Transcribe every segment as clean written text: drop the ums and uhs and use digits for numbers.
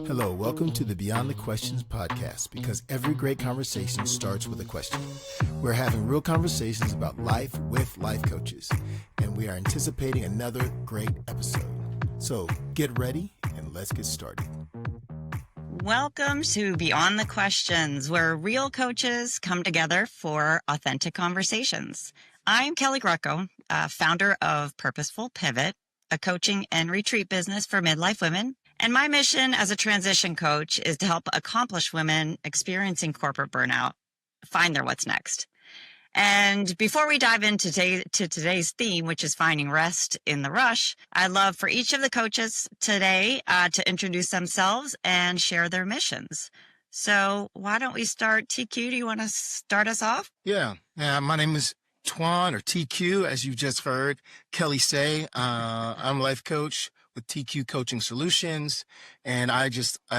Hello, welcome to the Beyond the Questions podcast, because every great conversation starts with a question. We're having real conversations about life with life coaches, and we are anticipating another great episode. So get ready and let's get started. Welcome to Beyond the Questions, where real coaches come together for authentic conversations. I'm Kellie Grutko, founder of Purposeful Pivot, a coaching and retreat business for midlife women. And my mission as a transition coach is to help accomplished women experiencing corporate burnout find their what's next. And before we dive into today's theme, which is finding rest in the rush, I'd love for each of the coaches today to introduce themselves and share their missions. So why don't we start? TQ, do you want to start us off? Yeah. My name is Twan, or TQ, as you just heard Kellie say. I'm a life coach with TQ Coaching Solutions, and I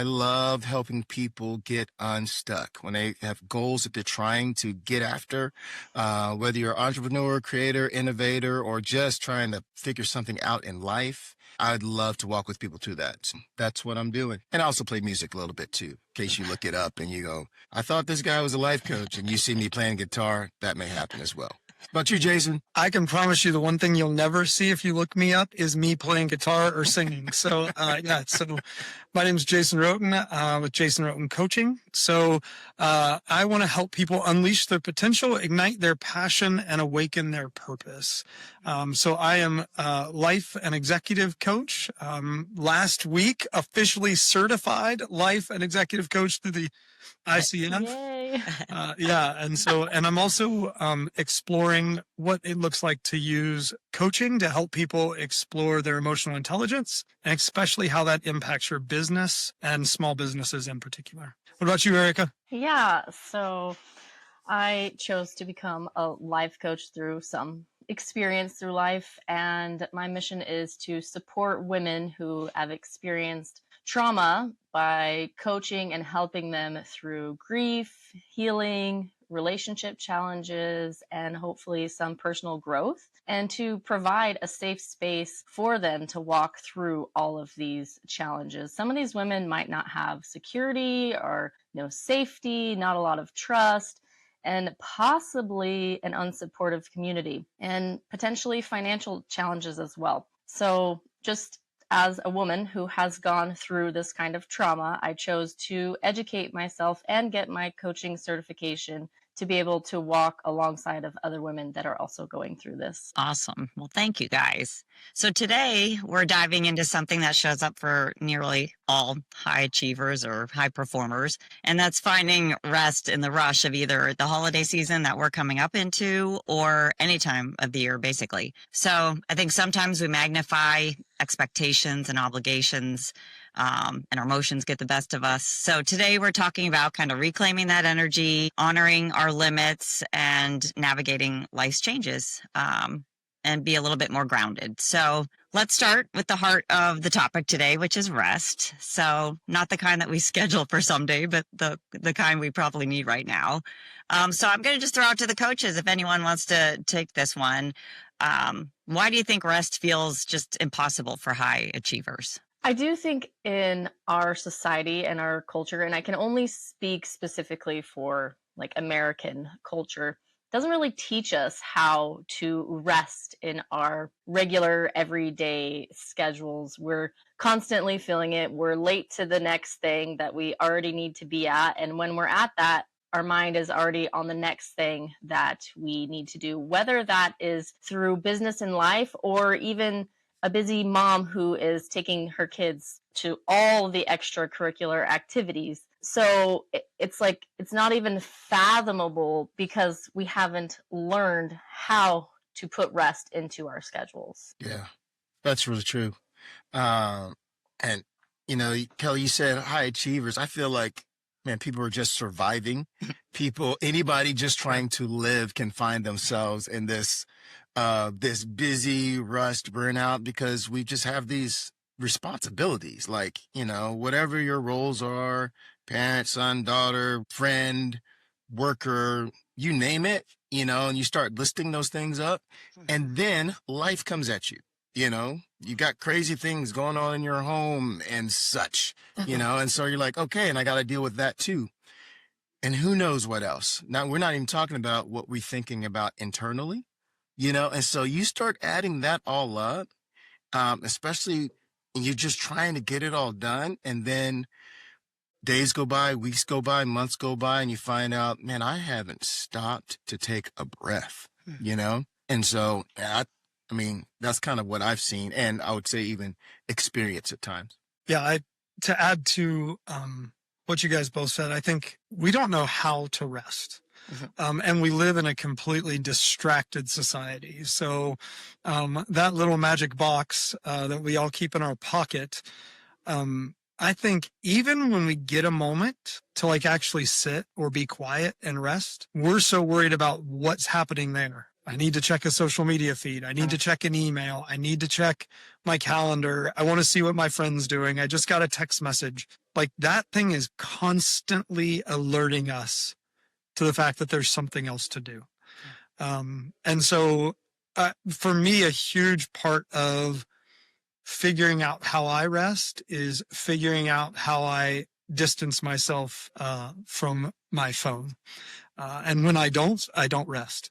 love helping people get unstuck when they have goals that they're trying to get after, whether you're an entrepreneur, creator, innovator, or just trying to figure something out in life. I'd love to walk with people through that. So that's what I'm doing. And I also play music a little bit too, in case you look it up and you go, I thought this guy was a life coach, and you see me playing guitar. That may happen as well. About you, Jason? I can promise you the one thing you'll never see if you look me up is me playing guitar or singing. So, so my name is Jason Roton with Jason Roton Coaching. So I want to help people unleash their potential, ignite their passion, and awaken their purpose. So I am a life and executive coach. Last week, officially certified life and executive coach through the ICF. Yay. And I'm also exploring what it looks like to use coaching to help people explore their emotional intelligence, and especially how that impacts your business and small businesses in particular. What about you, Ericka? Yeah, so I chose to become a life coach through some experience through life, and my mission is to support women who have experienced trauma by coaching and helping them through grief, healing, relationship challenges, and hopefully some personal growth, and to provide a safe space for them to walk through all of these challenges. Some of these women might not have security or no safety, not a lot of trust, and possibly an unsupportive community, and potentially financial challenges as well. So just as a woman who has gone through this kind of trauma, I chose to educate myself and get my coaching certification to be able to walk alongside of other women that are also going through this. Awesome. Well, thank you guys. So today we're diving into something that shows up for nearly all high achievers or high performers, and that's finding rest in the rush of either the holiday season that we're coming up into or any time of the year, basically. So I think sometimes we magnify expectations and obligations, and our emotions get the best of us. So today we're talking about kind of reclaiming that energy, honoring our limits, and navigating life's changes, and be a little bit more grounded. So let's start with the heart of the topic today, which is rest. So not the kind that we schedule for someday, but the kind we probably need right now. So I'm going to just throw out to the coaches if anyone wants to take this one. Why do you think rest feels just impossible for high achievers? I do think in our society and our culture, and I can only speak specifically for like American culture, doesn't really teach us how to rest in our regular everyday schedules. We're constantly feeling it. We're late to the next thing that we already need to be at. And when we're at that, our mind is already on the next thing that we need to do, whether that is through business in life or even a busy mom who is taking her kids to all the extracurricular activities. So it's like, it's not even fathomable because we haven't learned how to put rest into our schedules. Yeah, that's really true. And, Kellie, you said high achievers. I feel like, man, people are just surviving. Anybody just trying to live can find themselves in this busy rust burnout, because we just have these responsibilities, like, whatever your roles are, parent, son, daughter, friend, worker, you name it, and you start listing those things up, and then life comes at you. you know, you got crazy things going on in your home and such, you know, and so you're like, okay, and I got to deal with that too. And who knows what else? Now, we're not even talking about what we're thinking about internally, you know, and so you start adding that all up, especially when you're just trying to get it all done. And then days go by, weeks go by, months go by, and you find out, man, I haven't stopped to take a breath, you know? And so, I mean, that's kind of what I've seen, and I would say even experience at times. Yeah, to add to what you guys both said, I think we don't know how to rest. And we live in a completely distracted society. So that little magic box that we all keep in our pocket, I think even when we get a moment to like actually sit or be quiet and rest, we're so worried about what's happening there. I need to check a social media feed. I need to check an email. I need to check my calendar. I want to see what my friend's doing. I just got a text message. Like that thing is constantly alerting us to the fact that there's something else to do. And so for me, a huge part of figuring out how I rest is figuring out how I distance myself from my phone. And when I don't rest.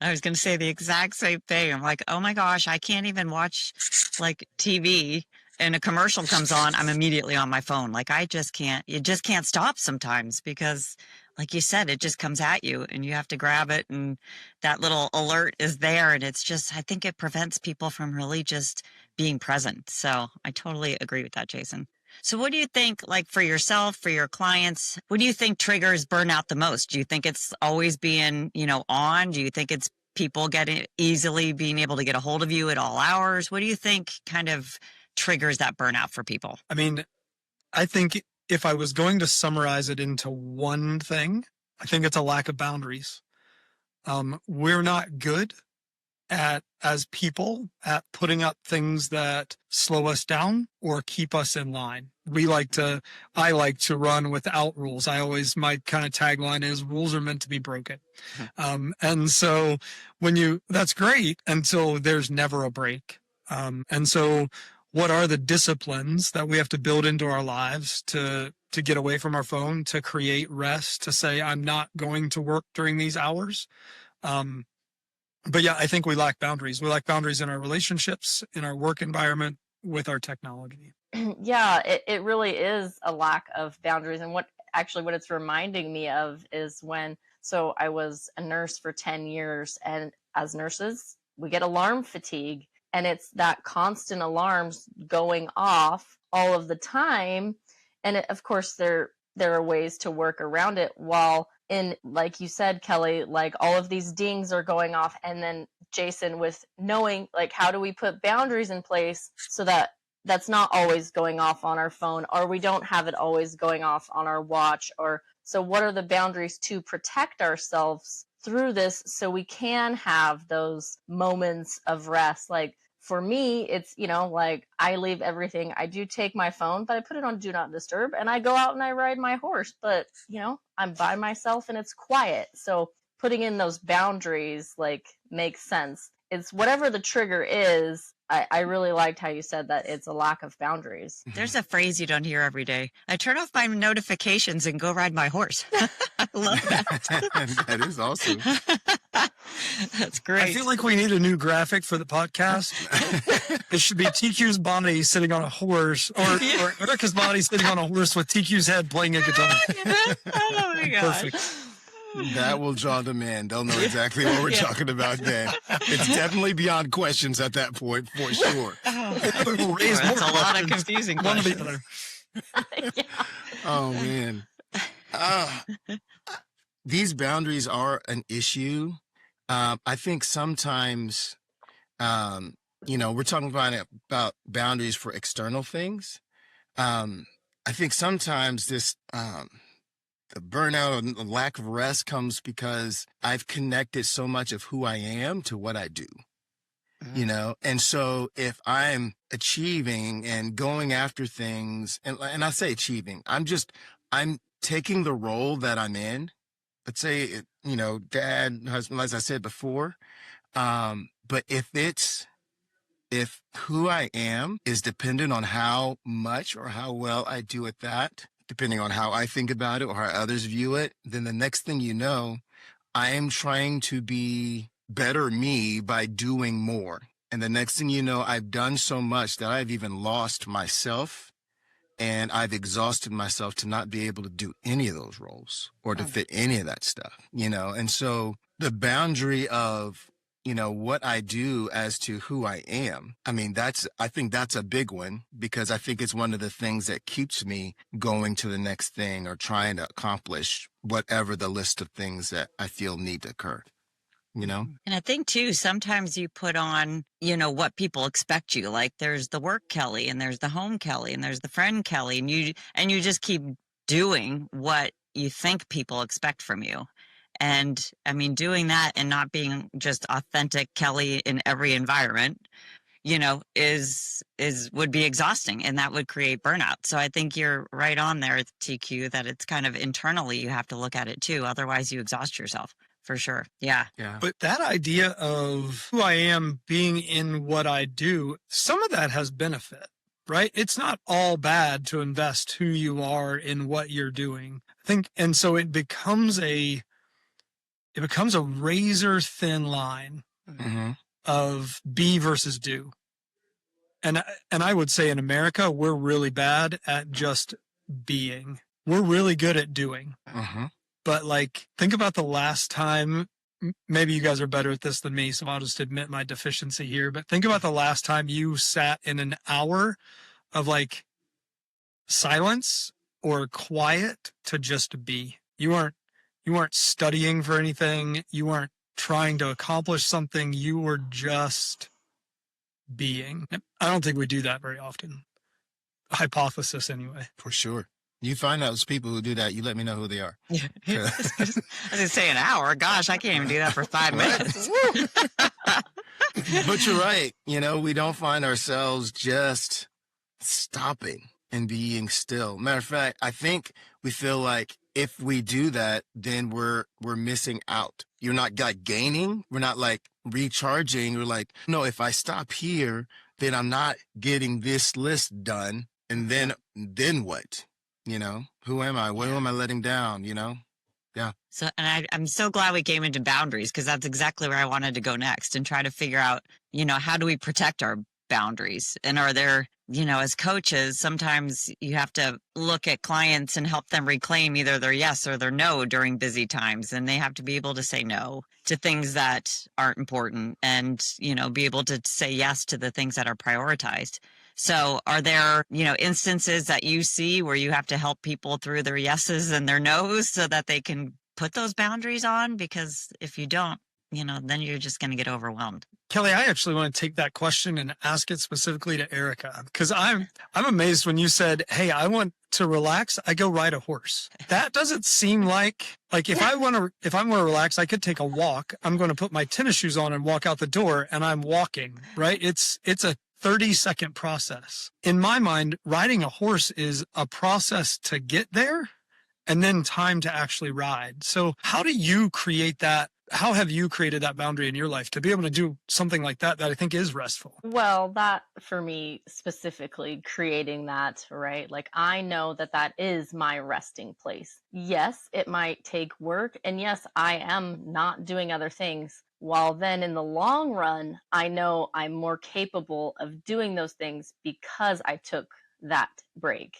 I was going to say the exact same thing. I'm like, oh my gosh, I can't even watch like TV and a commercial comes on. I'm immediately on my phone. Like I just can't, you just can't stop sometimes because like you said, it just comes at you and you have to grab it. And that little alert is there. And it's just, I think it prevents people from really just being present. So I totally agree with that, Jason. So what do you think, like for yourself, for your clients, what do you think triggers burnout the most? Do you think it's always being, you know, on? Do you think it's people getting easily being able to get a hold of you at all hours? What do you think kind of triggers that burnout for people? I mean, I think if I was going to summarize it into one thing, I think it's a lack of boundaries. We're not good as people at putting up things that slow us down or keep us in line. I like to run without rules. My kind of tagline is rules are meant to be broken. And so that's great until there's never a break. And so what are the disciplines that we have to build into our lives to get away from our phone, to create rest, to say, I'm not going to work during these hours? But yeah, I think we lack boundaries. We lack boundaries in our relationships, in our work environment, with our technology. Yeah, it really is a lack of boundaries. And what it's reminding me of is so I was a nurse for 10 years, and as nurses, we get alarm fatigue, and it's that constant alarms going off all of the time. And of course, there are ways to work around it while like you said, Kelly, like all of these dings are going off. And then Jason, with knowing, like, how do we put boundaries in place so that that's not always going off on our phone, or we don't have it always going off on our watch? Or so what are the boundaries to protect ourselves through this so we can have those moments of rest? Like for me, it's, like I leave everything. I do take my phone, but I put it on do not disturb, and I go out and I ride my horse. But, I'm by myself and it's quiet. So putting in those boundaries, like, makes sense. It's whatever the trigger is. I really liked how you said that it's a lack of boundaries. There's a phrase you don't hear every day. I turn off my notifications and go ride my horse. I love that. That is awesome. That's great. I feel like we need a new graphic for the podcast. It should be TQ's body sitting on a horse, or Ericka's body sitting on a horse with TQ's head playing a guitar. Oh my gosh. Perfect. That will draw them in. They'll know exactly what we're talking about then. It's definitely beyond questions at that point, for sure. That's a lot of confusing questions. One or the other. Yeah. Oh, man. These boundaries are an issue. I think sometimes, we're talking about boundaries for external things. I think sometimes this... the burnout and the lack of rest comes because I've connected so much of who I am to what I do, And so if I'm achieving and going after things, and I say achieving, I'm taking the role that I'm in. Let's say, dad, husband, as I said before. But if it's if who I am is dependent on how much or how well I do at that, depending on how I think about it or how others view it, then the next thing you know, I am trying to be better me by doing more. And the next thing you know, I've done so much that I've even lost myself and I've exhausted myself to not be able to do any of those roles or to fit any of that stuff, you know? And so the boundary of, you know, what I do as to who I am, I mean, I think that's a big one because I think it's one of the things that keeps me going to the next thing or trying to accomplish whatever the list of things that I feel need to occur. You know? And I think too, sometimes you put on, you know, what people expect you. Like there's the work Kelly and there's the home Kelly and there's the friend Kelly, and you just keep doing what you think people expect from you. And I mean, doing that and not being just authentic Kelly in every environment, you know, would be exhausting, and that would create burnout. So I think you're right on there, TQ, that it's kind of internally you have to look at it too. Otherwise you exhaust yourself. For sure. Yeah. But that idea of who I am being in what I do, some of that has benefit, right? It's not all bad to invest who you are in what you're doing. I think, and so it becomes a razor thin line of be versus do. And I would say in America, we're really bad at just being. We're really good at doing. But like, think about the last time, maybe you guys are better at this than me, so I'll just admit my deficiency here, but think about the last time you sat in an hour of like silence or quiet to just be. You weren't studying for anything. You weren't trying to accomplish something. You were just being. I don't think we do that very often. Hypothesis anyway. For sure. You find those people who do that, you let me know who they are. I was going to say an hour. Gosh, I can't even do that for 5 minutes. But you're right. You know, we don't find ourselves just stopping and being still. Matter of fact, I think we feel like if we do that, then we're missing out. You're not like gaining. We're not like recharging. We're like, no, if I stop here, then I'm not getting this list done. And then what? You know, who am I? What am I letting down? You know? Yeah. So, and I'm so glad we came into boundaries, because that's exactly where I wanted to go next and try to figure out, you know, how do we protect our boundaries? And are there, you know, as coaches, sometimes you have to look at clients and help them reclaim either their yes or their no during busy times. And they have to be able to say no to things that aren't important and, you know, be able to say yes to the things that are prioritized. So are there, you know, instances that you see where you have to help people through their yeses and their nos so that they can put those boundaries on? Because if you don't, you know, then you're just going to get overwhelmed. Kelly, I actually want to take that question and ask it specifically to Ericka, because I'm amazed when you said, hey, I want to relax, I go ride a horse. That doesn't seem like if I want to relax, I could take a walk. I'm going to put my tennis shoes on and walk out the door, and I'm walking, right? It's a 30-second process. In my mind, riding a horse is a process to get there and then time to actually ride. So how do you create that? How have you created that boundary in your life to be able to do something like that I think is restful? Well, that for me specifically, creating that, right? Like I know that is my resting place. Yes, it might take work. And yes, I am not doing other things. While then in the long run, I know I'm more capable of doing those things because I took that break.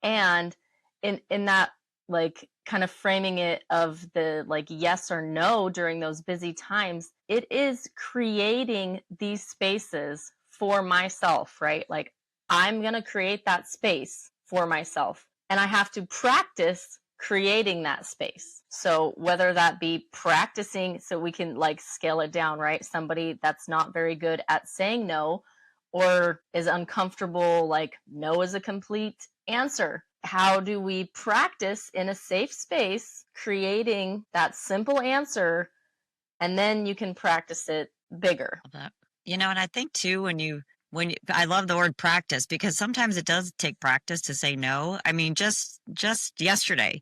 And in that, like, kind of framing it of the like yes or no during those busy times, it is creating these spaces for myself, right? Like I'm going to create that space for myself, and I have to practice creating that space. So whether that be practicing, so we can like scale it down, right? Somebody that's not very good at saying no or is uncomfortable, like no is a complete answer. How do we practice in a safe space, creating that simple answer, and then you can practice it bigger? You know, and I think too, I love the word practice, because sometimes it does take practice to say no. I mean, just yesterday,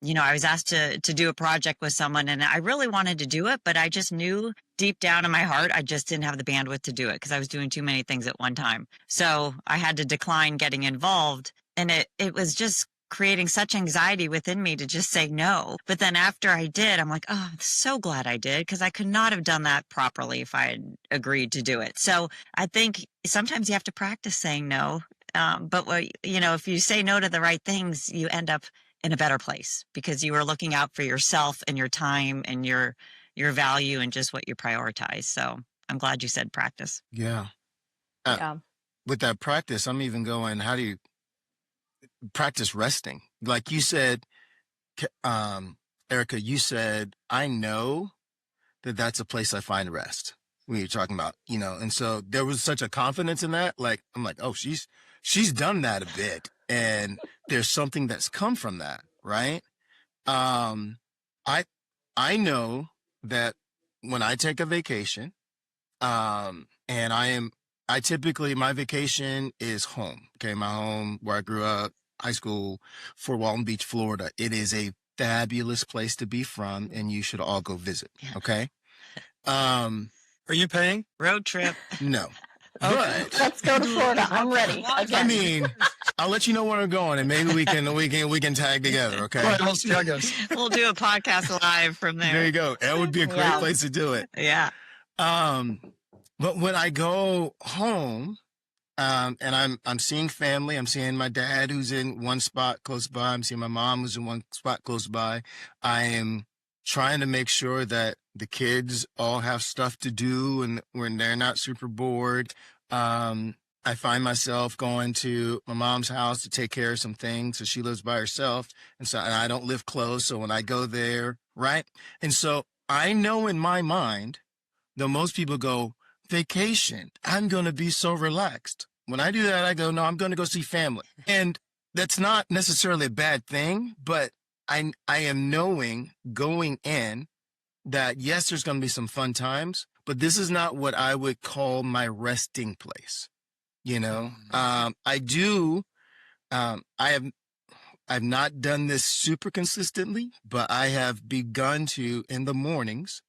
I was asked to do a project with someone and I really wanted to do it, but I just knew deep down in my heart, I just didn't have the bandwidth to do it because I was doing too many things at one time. So I had to decline getting involved, and it was just creating such anxiety within me to just say no. But then after I did, I'm like, oh, I'm so glad I did, because I could not have done that properly if I had agreed to do it. So I think sometimes you have to practice saying no. But if you say no to the right things, you end up in a better place because you were looking out for yourself and your time and your value and just what you prioritize. So I'm glad you said practice. Yeah. Yeah. With that practice, I'm even going, how do you practice resting? Like you said, Ericka, you said, I know that that's a place I find rest. When you're talking about, and so there was such a confidence in that. Like, I'm like, oh, she's done that a bit. And there's something that's come from that. Right. I know that when I take a vacation, and I typically, my vacation is home. Okay. My home where I grew up, high school, Fort Walton Beach, Florida. It is a fabulous place to be from, and you should all go visit. Okay. Are you paying? Road trip. No. Okay. But Let's go to Florida. I'm ready. I mean, I'll let you know where we're going, and maybe we can tag together. Okay. All right, we'll see how it goes. We'll do a podcast live from there. There you go. That would be a great Yeah. place to do it. Yeah. But when I go home, and I'm seeing family, I'm seeing my dad who's in one spot close by. I'm seeing my mom who's in one spot close by. I am trying to make sure that the kids all have stuff to do and when they're not super bored. I find myself going to my mom's house to take care of some things. So she lives by herself. And I don't live close. So when I go there, right. And so I know in my mind, though most people go, vacation, I'm going to be so relaxed. When I do that, I go, no, I'm going to go see family. And that's not necessarily a bad thing, but I am knowing going in that, yes, there's going to be some fun times, but this is not what I would call my resting place. I've not done this super consistently, but I have begun to, in the mornings,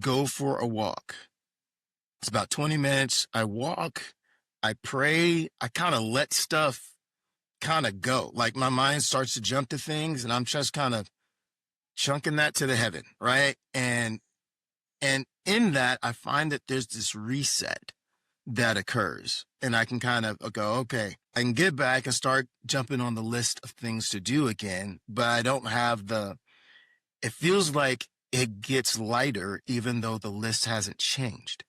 go for a walk. It's about 20 minutes. I walk, I pray, I kind of let stuff kind of go. Like my mind starts to jump to things and I'm just kind of chunking that to the heaven, right? And in that, I find that there's this reset that occurs. And I can kind of go, okay, I can get back and start jumping on the list of things to do again, but I don't have it feels like it gets lighter even though the list hasn't changed.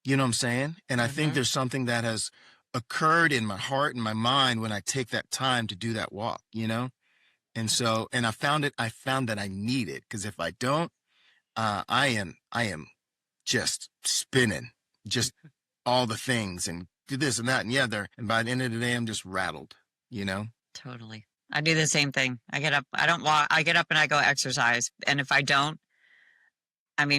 You know what I'm saying? And I think there's something that has occurred in my heart and my mind when I take that time to do that walk, And so, and I found that I need it, because if I don't, I am just spinning, just all the things and do this and that and the other. And by the end of the day, I'm just rattled, Totally. I do the same thing. I get up, I don't walk, I get up and I go exercise. And if I don't,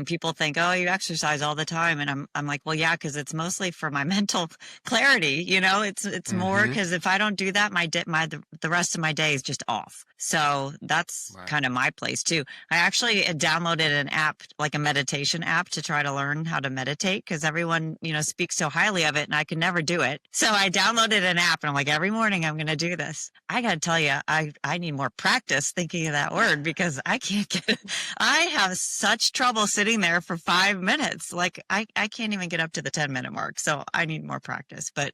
people think, oh, you exercise all the time. And I'm like, well, yeah, because it's mostly for my mental clarity. It's more because if I don't do that, the rest of my day is just off. So that's kind of my place too. I actually downloaded an app, like a meditation app, to try to learn how to meditate, because everyone, speaks so highly of it and I could never do it. So I downloaded an app and I'm like, every morning I'm going to do this. I got to tell you, I need more practice thinking of that word, because I can't get it. I have such trouble sitting there for 5 minutes. Like I can't even get up to the 10-minute mark. So I need more practice, but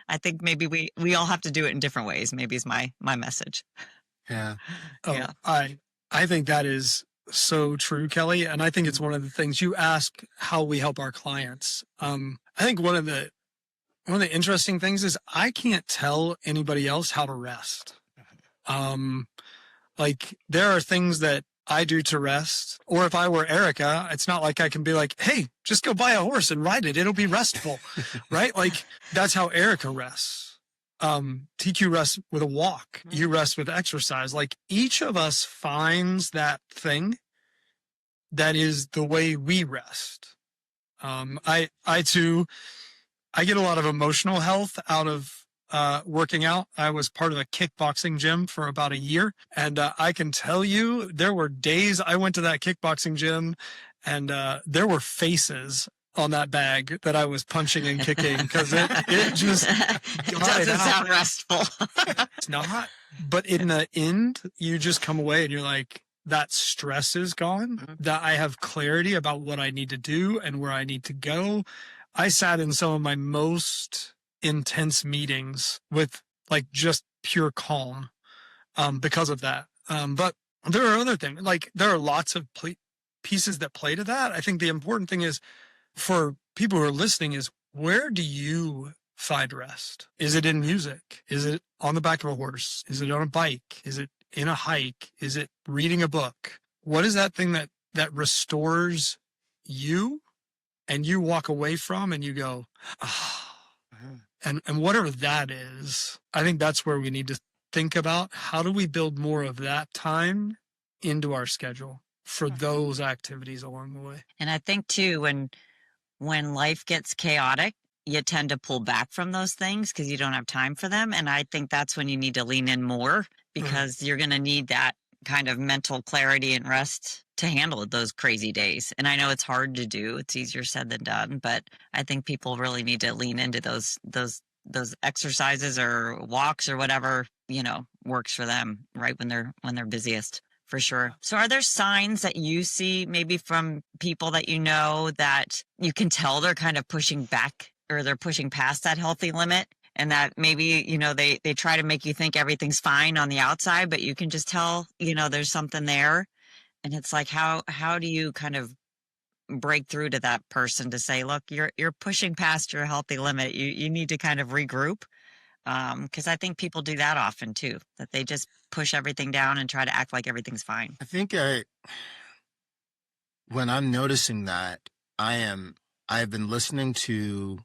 I think maybe we all have to do it in different ways. Maybe is my message. Yeah. Oh, Yeah. I think that is so true, Kelly. And I think it's one of the things you ask how we help our clients. I think one of the interesting things is I can't tell anybody else how to rest. Like there are things that I do to rest, or if I were Ericka, it's not like I can be like, hey, just go buy a horse and ride it. It'll be restful, right? Like that's how Ericka rests. TQ rests with a walk. You rest with exercise. Like each of us finds that thing that is the way we rest. I too, I get a lot of emotional health out of working out. I was part of a kickboxing gym for about a year. And I can tell you, there were days I went to that kickboxing gym and there were faces on that bag that I was punching and kicking because it just doesn't sound restful. It's not. But in the end, you just come away and you're like, that stress is gone, that I have clarity about what I need to do and where I need to go. I sat in some of my most intense meetings with like just pure calm because of that. But there are other things, like there are lots of pieces that play to that. I think the important thing is for people who are listening is, where do you find rest? Is it in music? Is it on the back of a horse? Is it on a bike? Is it in a hike? Is it reading a book? What is that thing that restores you and you walk away from and you go, ah. And whatever that is, I think that's where we need to think about, how do we build more of that time into our schedule for those activities along the way? And I think too, when life gets chaotic, you tend to pull back from those things because you don't have time for them. And I think that's when you need to lean in more, because you're going to need that kind of mental clarity and rest to handle those crazy days. And I know it's hard to do. It's easier said than done, but I think people really need to lean into those exercises or walks or whatever, works for them right when they're busiest. For sure. So are there signs that you see maybe from people that you know that you can tell they're kind of pushing back or they're pushing past that healthy limit, and that maybe, they try to make you think everything's fine on the outside, but you can just tell, there's something there. And it's like, how do you kind of break through to that person to say, look, you're pushing past your healthy limit. You need to kind of regroup. Because I think people do that often too, that they just push everything down and try to act like everything's fine. I think when I'm noticing that, I've been listening to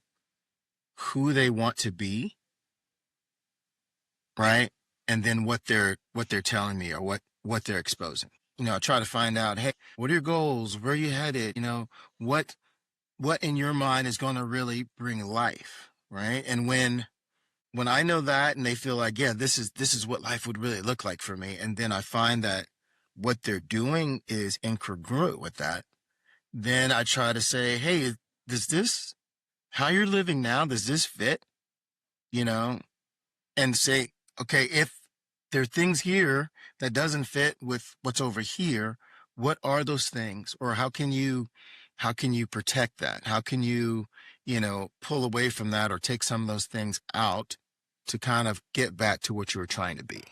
who they want to be, right? And then what they're telling me or what they're exposing. I try to find out, hey, what are your goals? Where are you headed? What in your mind is going to really bring life, right? And when I know that and they feel like, yeah, this is what life would really look like for me, and then I find that what they're doing is incongruent with that, then I try to say, hey, does this, how you're living now, does this fit? And say, okay, if there are things here that doesn't fit with what's over here, what are those things? Or how can you protect that? How can you, pull away from that or take some of those things out to kind of get back to what you were trying to be,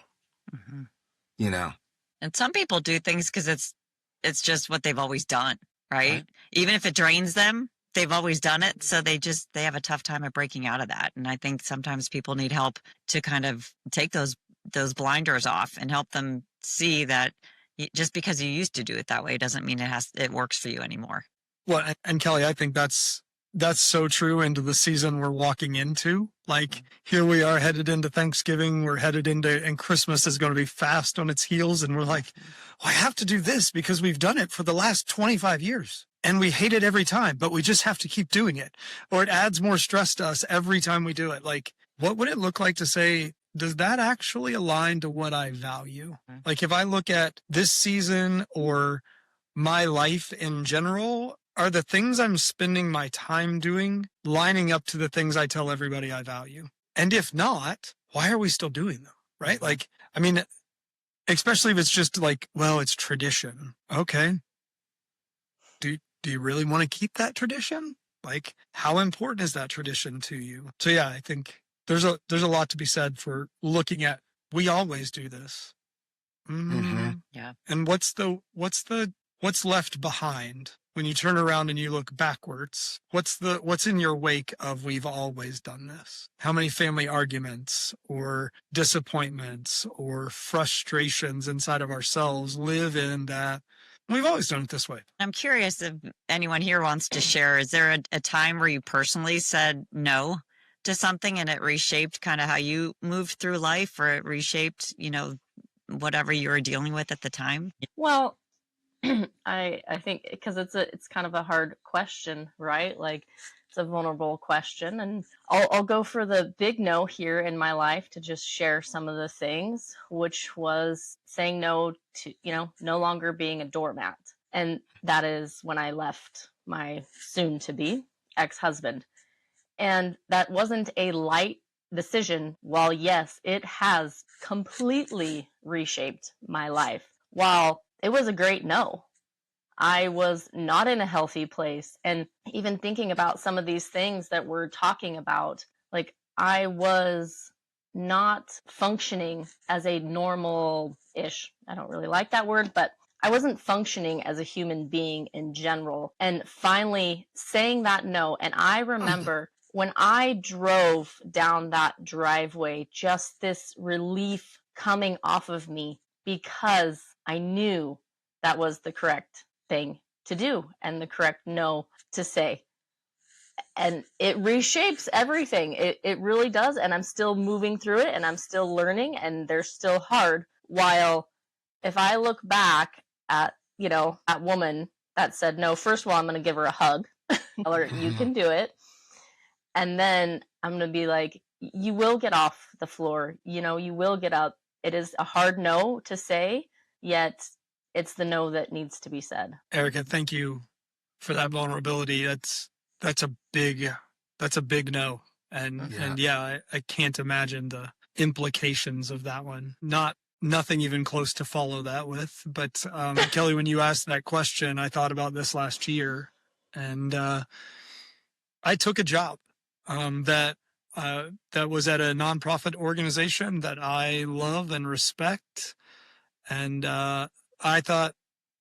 And some people do things because it's just what they've always done, right? Even if it drains them, they've always done it. So they have a tough time of breaking out of that. And I think sometimes people need help to kind of take those blinders off and help them see that just because you used to do it that way doesn't mean it works for you anymore. Well, and Kelly, I think that's so true into the season we're walking into. Like, here we are headed into Thanksgiving. We're headed and Christmas is going to be fast on its heels. And we're like, I have to do this because we've done it for the last 25 years and we hate it every time, but we just have to keep doing it, or it adds more stress to us every time we do it. Like, what would it look like to say, does that actually align to what I value? Like, if I look at this season or my life in general, are the things I'm spending my time doing lining up to the things I tell everybody I value? And if not, why are we still doing them? Right? Like, I mean, especially if it's just like, well, it's tradition. Okay. Do you really want to keep that tradition? Like, how important is that tradition to you? So yeah, I think there's a lot to be said for looking at, we always do this. Yeah. And what's left behind? When you turn around and you look backwards, what's in your wake of we've always done this? How many family arguments or disappointments or frustrations inside of ourselves live in that we've always done it this way? I'm curious if anyone here wants to share, is there a time where you personally said no to something and it reshaped kind of how you moved through life, or it reshaped, whatever you were dealing with at the time? Well, I think because it's kind of a hard question, right? Like, It's a vulnerable question, and I'll go for the big no here in my life to just share some of the things, which was saying no to, no longer being a doormat. And that is when I left my soon to be ex-husband. And that wasn't a light decision. While yes, it has completely reshaped my life. While it was a great no, I was not in a healthy place. And even thinking about some of these things that we're talking about, like I was not functioning as a normal-ish, I don't really like that word, but I wasn't functioning as a human being in general. And finally saying that no, and I remember when I drove down that driveway, just this relief coming off of me because I knew that was the correct thing to do and the correct no to say. And it reshapes everything. It really does. And I'm still moving through it and I'm still learning and they're still hard. While if I look back at, that woman that said no, first of all, I'm going to give her a hug. Tell her you can do it. And then I'm going to be like, you will get off the floor. You will get up. It is a hard no to say, yet it's the no that needs to be said. Ericka, thank you for that vulnerability. That's a big no. And I can't imagine the implications of that one. Nothing even close to follow that with. But Kellie, when you asked that question, I thought about this last year, and I took a job that was at a nonprofit organization that I love and respect, and I thought,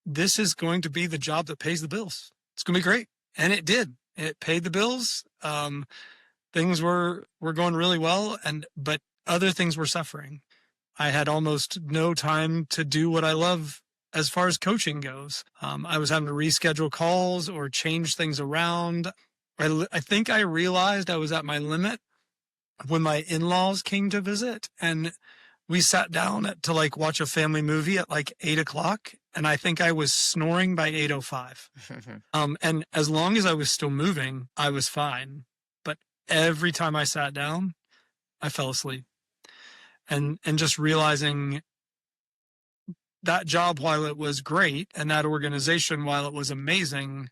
this is going to be the job that pays the bills. It's going to be great. And it did. It paid the bills. Things were going really well, but other things were suffering. I had almost no time to do what I love as far as coaching goes. I was having to reschedule calls or change things around. I think I realized I was at my limit when my in-laws came to visit, and we sat down to watch a family movie at 8:00, and I think I was snoring by 8:05. And as long as I was still moving, I was fine. But every time I sat down, I fell asleep. And just realizing that job, while it was great, and that organization, while it was amazing,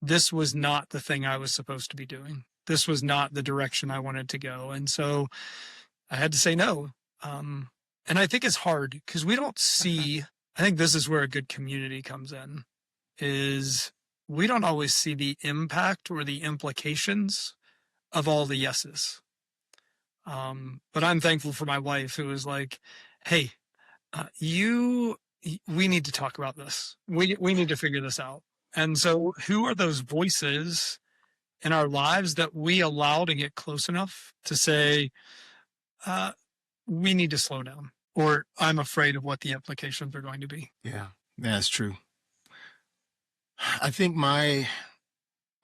this was not the thing I was supposed to be doing. This was not the direction I wanted to go. And so I had to say no. And I think it's hard because we don't see, I think this is where a good community comes in, is we don't always see the impact or the implications of all the yeses. But I'm thankful for my wife who was like, hey, we need to talk about this. We need to figure this out. And so who are those voices in our lives that we allow to get close enough to say, we need to slow down, or I'm afraid of what the implications are going to be? Yeah, that's true. I think my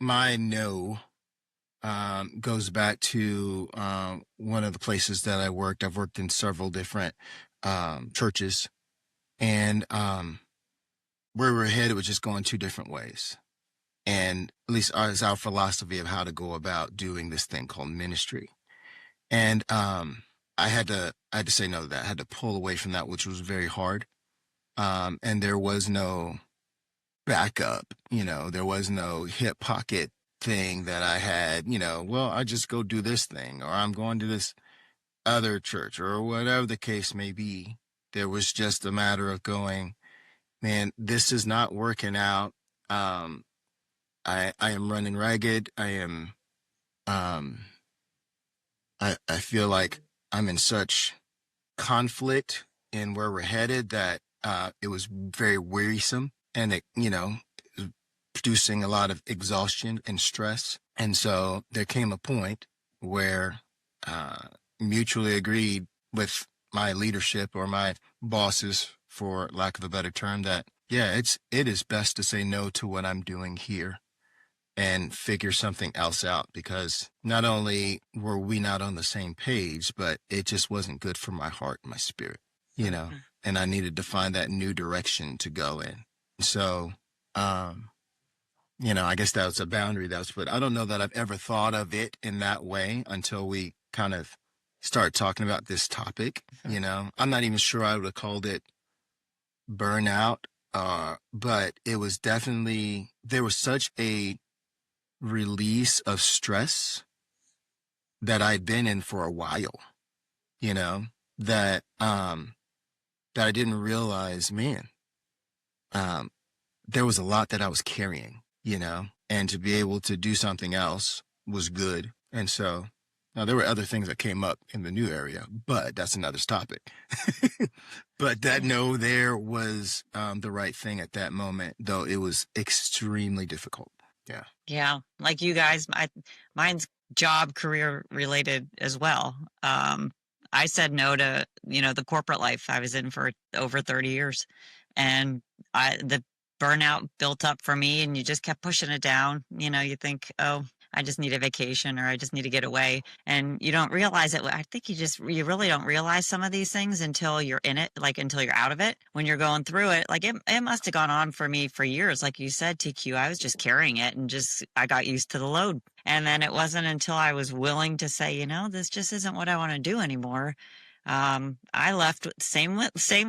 no goes back to one of the places that I worked. I've worked in several different churches, and where we're headed was just going two different ways. And at least is our philosophy of how to go about doing this thing called ministry. And I had to say no to that. I had to pull away from that, which was very hard. And there was no backup, there was no hip pocket thing that I had, well, I just go do this thing, or I'm going to this other church, or whatever the case may be. There was just a matter of going, man, this is not working out. I am running ragged. I am, I feel like I'm in such conflict in where we're headed that it was very wearisome, and it, producing a lot of exhaustion and stress. And so there came a point where mutually agreed with my leadership, or my bosses, for lack of a better term, that it is best to say no to what I'm doing here and figure something else out, because not only were we not on the same page, but it just wasn't good for my heart and my spirit, and I needed to find that new direction to go in. So I guess that was a boundary that was put. I don't know that I've ever thought of it in that way until we kind of start talking about this topic. I'm not even sure I would have called it burnout, but it was definitely, there was such a release of stress that I'd been in for a while, that that I didn't realize, man, there was a lot that I was carrying, and to be able to do something else was good. And so now there were other things that came up in the new area, but that's another topic. But that no, there was the right thing at that moment, though it was extremely difficult. Yeah. Yeah. Like you guys, mine's job career related as well. I said no to, the corporate life I was in for over 30 years. And the burnout built up for me, and you just kept pushing it down. You think, oh, I just need a vacation, or I just need to get away. And you don't realize it. I think you really don't realize some of these things until you're in it, like until you're out of it. When you're going through it, like it must have gone on for me for years. Like you said, TQ, I was just carrying it, and I got used to the load. And then it wasn't until I was willing to say, this just isn't what I want to do anymore. I left same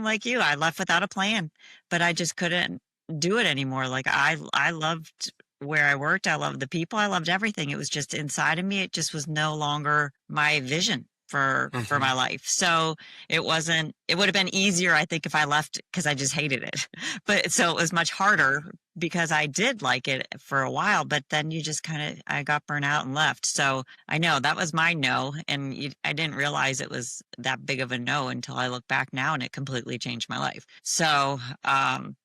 like you. I left without a plan, but I just couldn't do it anymore. Like I loved where I worked. I loved the people. I loved everything. It was just inside of me. It just was no longer my vision for my life. So it would have been easier, I think, if I left because I just hated it. But so it was much harder because I did like it for a while, but then I got burnt out and left. So I know that was my no. And I didn't realize it was that big of a no until I look back now, and it completely changed my life. So,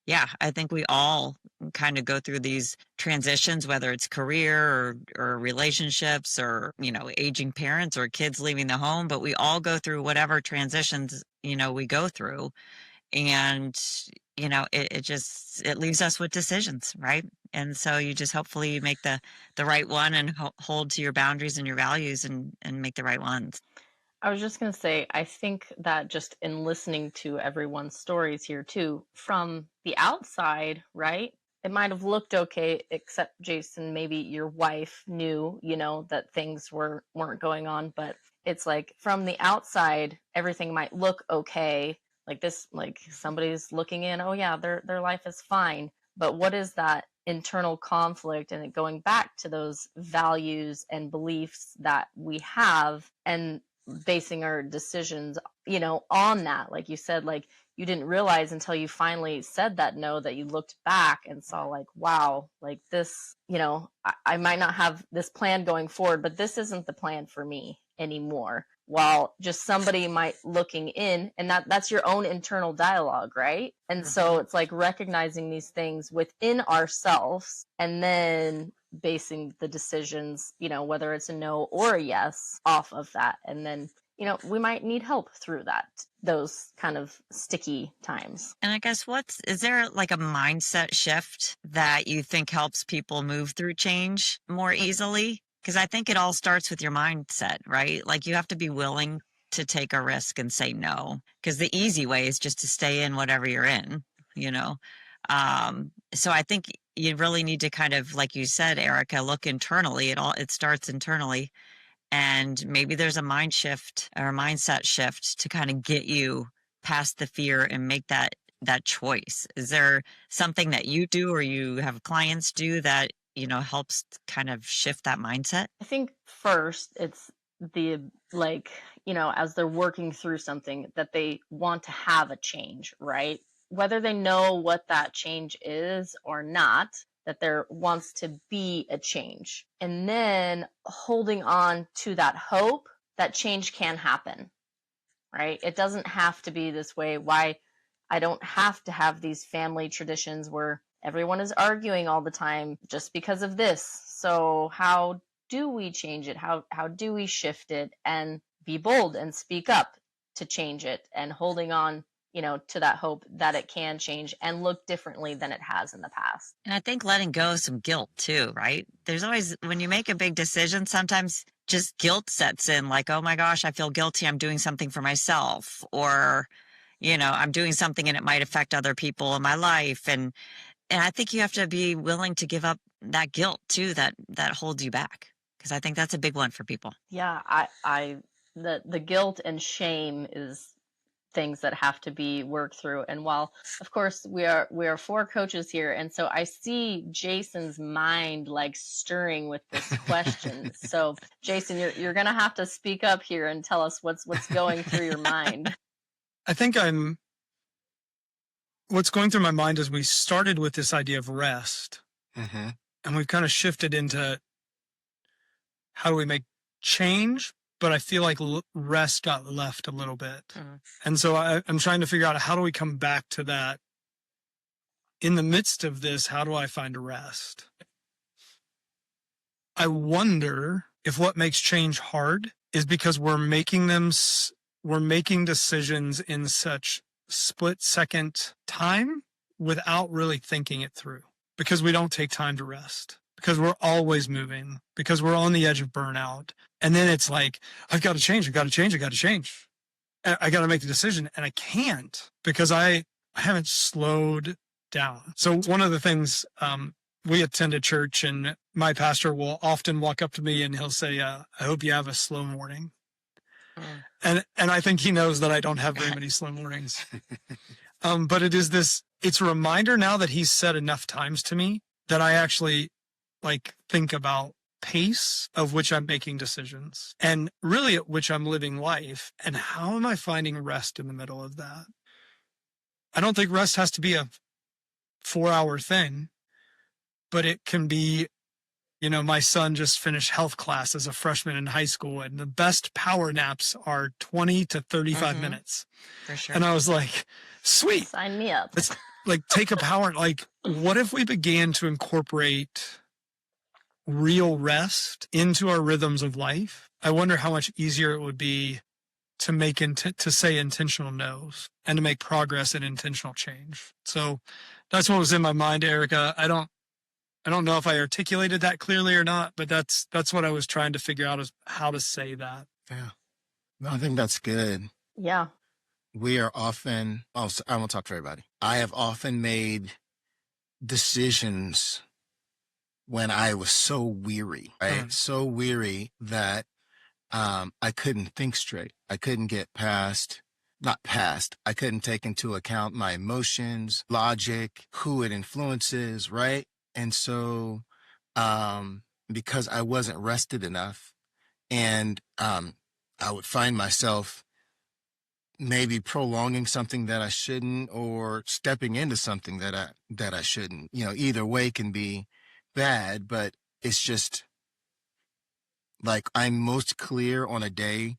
yeah, I think we all kind of go through these transitions, whether it's career or relationships or, aging parents or kids leaving the home, but we all go through whatever transitions, we go through. And, it leaves us with decisions, right? And so you just hopefully make the right one and hold to your boundaries and your values and make the right ones. I was just going to say, I think that just in listening to everyone's stories here too, from the outside, right? It might have looked okay, except Jason, maybe your wife knew, that things weren't going on, but it's like from the outside, everything might look okay. Like somebody's looking in, oh yeah, their life is fine. But what is that internal conflict, and going back to those values and beliefs that we have, and basing our decisions, on that. Like you said, like you didn't realize until you finally said that no, that you looked back and saw like, wow, like this, I might not have this plan going forward, but this isn't the plan for me anymore. While just somebody might looking in, and that's your own internal dialogue, right? And so it's like recognizing these things within ourselves and then basing the decisions, whether it's a no or a yes, off of that. And then, we might need help through those kind of sticky times. And I guess is there like a mindset shift that you think helps people move through change more easily? Because I think it all starts with your mindset, right? Like you have to be willing to take a risk and say no, because the easy way is just to stay in whatever you're in, So I think you really need to kind of, like you said, Ericka, look internally. It starts internally, and maybe there's a mind shift or a mindset shift to kind of get you past the fear and make that choice. Is there something that you do or you have clients do that helps kind of shift that mindset? I think first it's as they're working through something that they want to have a change, right? Whether they know what that change is or not, that there wants to be a change. And then holding on to that hope that change can happen, right? It doesn't have to be this way. Why I don't have to have these family traditions where everyone is arguing all the time just because of this. So how do we change it? How do we shift it and be bold and speak up to change it, and holding on, to that hope that it can change and look differently than it has in the past. And I think letting go of some guilt too, right? There's always, when you make a big decision, sometimes just guilt sets in, like, oh my gosh, I feel guilty. I'm doing something for myself, or, I'm doing something and it might affect other people in my life. And I think you have to be willing to give up that guilt too, that holds you back. Because I think that's a big one for people. Yeah, the guilt and shame is things that have to be worked through. And while of course we are four coaches here, and so I see Jason's mind like stirring with this question. So Jason, you're gonna have to speak up here and tell us what's going through your mind. I think what's going through my mind is we started with this idea of rest, and we've kind of shifted into how do we make change, but I feel like rest got left a little bit. And so I'm trying to figure out, how do we come back to that? In the midst of this, how do I find a rest? I wonder if what makes change hard is because we're making decisions in such split-second time without really thinking it through, because we don't take time to rest, because we're always moving, because we're on the edge of burnout. And then it's like, I've got to change. I got to make the decision. And I can't, because I haven't slowed down. So one of the things, we attend a church, and my pastor will often walk up to me and he'll say, I hope you have a slow morning. And I think he knows that I don't have very many slow mornings. But it's a reminder now that he's said enough times to me that I actually think about pace of which I'm making decisions, and really at which I'm living life, and how am I finding rest in the middle of that? I don't think rest has to be a 4-hour thing, but it can be, my son just finished health class as a freshman in high school, and the best power naps are 20 to 35 minutes. For sure. And I was like, sweet. Sign me up. Let's take a power, what if we began to incorporate real rest into our rhythms of life? I wonder how much easier it would be to say intentional no's and to make progress in intentional change. So that's what was in my mind, Ericka. I don't know if I articulated that clearly or not, but that's what I was trying to figure out, is how to say that. Yeah. No, I think that's good. Yeah. We are often, I won't talk for everybody. I have often made decisions when I was so weary, right? So weary that I couldn't think straight. I couldn't get I couldn't take into account my emotions, logic, who it influences, right? And so because I wasn't rested enough, and I would find myself maybe prolonging something that I shouldn't, or stepping into something that I shouldn't. Either way can be bad, but it's just like I'm most clear on a day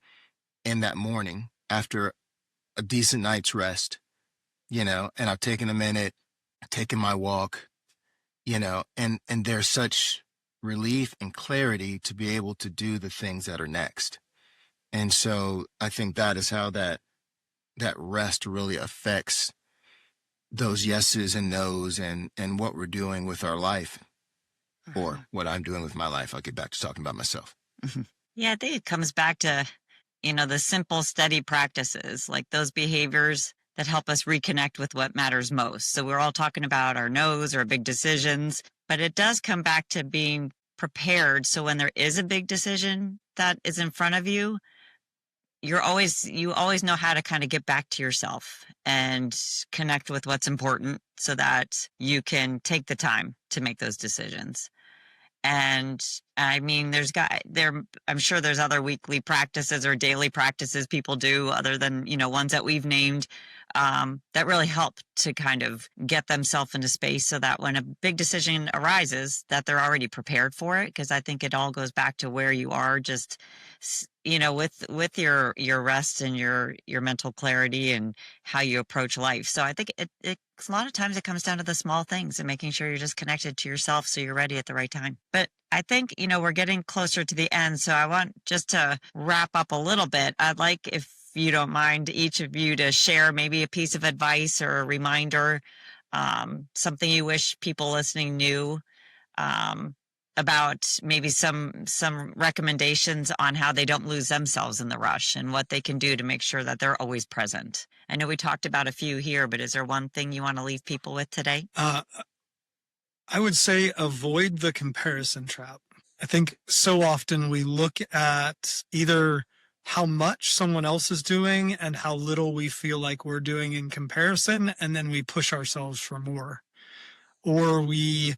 in that morning after a decent night's rest, and I've taken a minute, taken my walk, and there's such relief and clarity to be able to do the things that are next. And so I think that is how that rest really affects those yeses and nos, and what we're doing with our life, or what I'm doing with my life. I'll get back to talking about myself. Yeah, I think it comes back to, the simple, steady practices, like those behaviors that help us reconnect with what matters most. So we're all talking about our no's or big decisions, but it does come back to being prepared. So when there is a big decision that is in front of you, you always know how to kind of get back to yourself and connect with what's important, so that you can take the time to make those decisions. And I mean, I'm sure there's other weekly practices or daily practices people do, other than, ones that we've named, that really help to kind of get themselves into space, so that when a big decision arises, that they're already prepared for it. Because I think it all goes back to where you are, just, with your rest and your mental clarity and how you approach life. So I think a lot of times it comes down to the small things and making sure you're just connected to yourself, so you're ready at the right time. But I think, we're getting closer to the end. So I want just to wrap up a little bit. I'd like, if you don't mind, each of you to share maybe a piece of advice or a reminder, something you wish people listening knew, about maybe some recommendations on how they don't lose themselves in the rush, and what they can do to make sure that they're always present. I know we talked about a few here, but is there one thing you want to leave people with today? I would say avoid the comparison trap. I think so often we look at either how much someone else is doing and how little we feel like we're doing in comparison, and then we push ourselves for more. Or we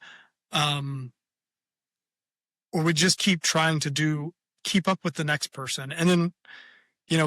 just keep trying to keep up with the next person. And then,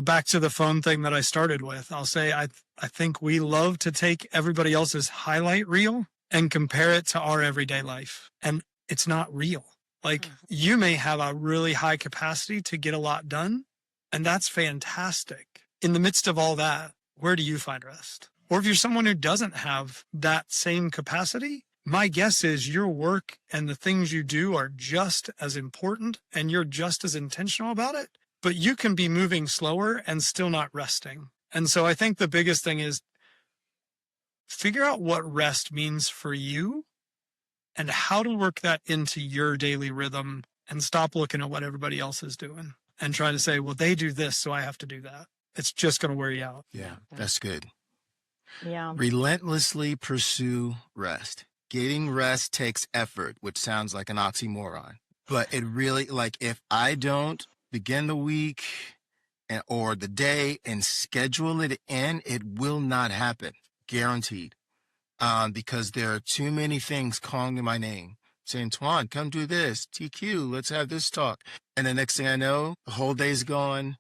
back to the phone thing that I started with, I'll say, I think we love to take everybody else's highlight reel and compare it to our everyday life. And it's not real. Like, you may have a really high capacity to get a lot done, and that's fantastic. In the midst of all that, where do you find rest? Or if you're someone who doesn't have that same capacity, my guess is your work and the things you do are just as important and you're just as intentional about it, but you can be moving slower and still not resting. And so I think the biggest thing is figure out what rest means for you and how to work that into your daily rhythm, and stop looking at what everybody else is doing and try to say, well, they do this, so I have to do that. It's just going to wear you out. Yeah, that's good. Yeah. Relentlessly pursue rest. Getting rest takes effort, which sounds like an oxymoron. But it really, like, if I don't begin the week or the day and schedule it in, it will not happen. Guaranteed. Because there are too many things calling my name, saying, Twan, come do this. TQ, let's have this talk. And the next thing I know, the whole day's gone.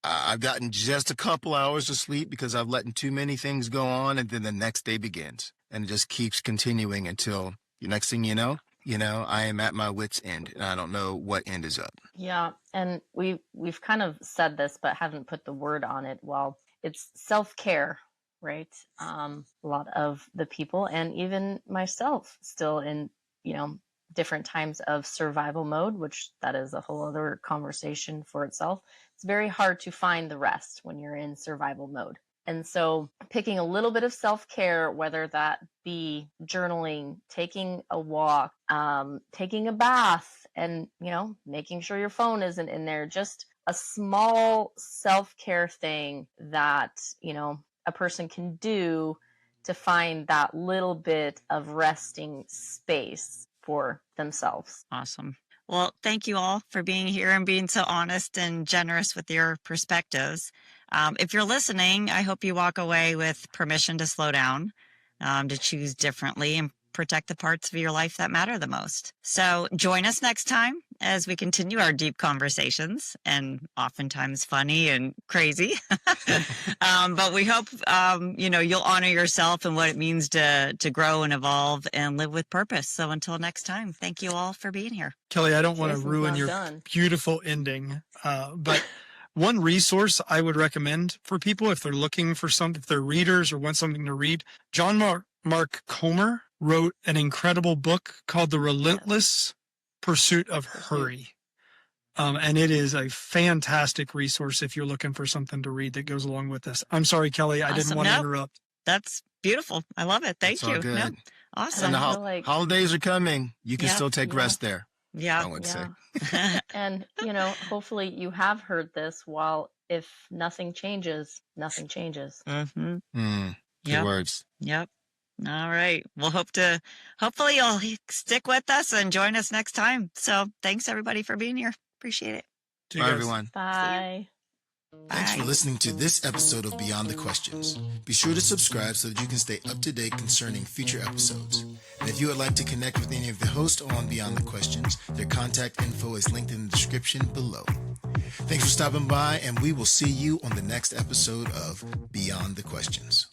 I've gotten just a couple hours of sleep because I've let too many things go on, and then the next day begins. And it just keeps continuing until the next thing you know, I am at my wit's end, and I don't know what end is up. Yeah. And we've kind of said this, but haven't put the word on it. Well, it's self-care, right? A lot of the people, and even myself, still in, different times of survival mode, which that is a whole other conversation for itself. It's very hard to find the rest when you're in survival mode. And so picking a little bit of self-care, whether that be journaling, taking a walk, taking a bath, and, making sure your phone isn't in there, just a small self-care thing that, a person can do to find that little bit of resting space for themselves. Awesome. Well, thank you all for being here and being so honest and generous with your perspectives. If you're listening, I hope you walk away with permission to slow down, to choose differently and protect the parts of your life that matter the most. So join us next time as we continue our deep conversations, and oftentimes funny and crazy. But we hope, you'll honor yourself and what it means to grow and evolve and live with purpose. So until next time, thank you all for being here. Kelly, I don't want to Jason's ruin not your done. beautiful ending, but one resource I would recommend for people if they're looking for something, if they're readers or want something to read, John Mark Comer wrote an incredible book called The Relentless Pursuit of Hurry. And it is a fantastic resource if you're looking for something to read that goes along with this. I'm sorry, Kelly, I didn't want to interrupt. That's beautiful. I love it. Thank you. All good. Nope. Awesome. And the I feel like- holidays are coming. You can Yeah. still take rest there. Yeah. I would say. And, hopefully you have heard this. While if nothing changes, nothing changes. Mm-hmm. Good Yep. words. Yep. All right. We'll hopefully you'll stick with us and join us next time. So thanks everybody for being here. Appreciate it. To you Bye, guys. everyone. Bye. Thanks for Bye. listening to this episode of Beyond the Questions. Be sure to subscribe so that you can stay up to date concerning future episodes. And if you would like to connect with any of the hosts on Beyond the Questions, their contact info is linked in the description below. Thanks for stopping by, and we will see you on the next episode of Beyond the Questions.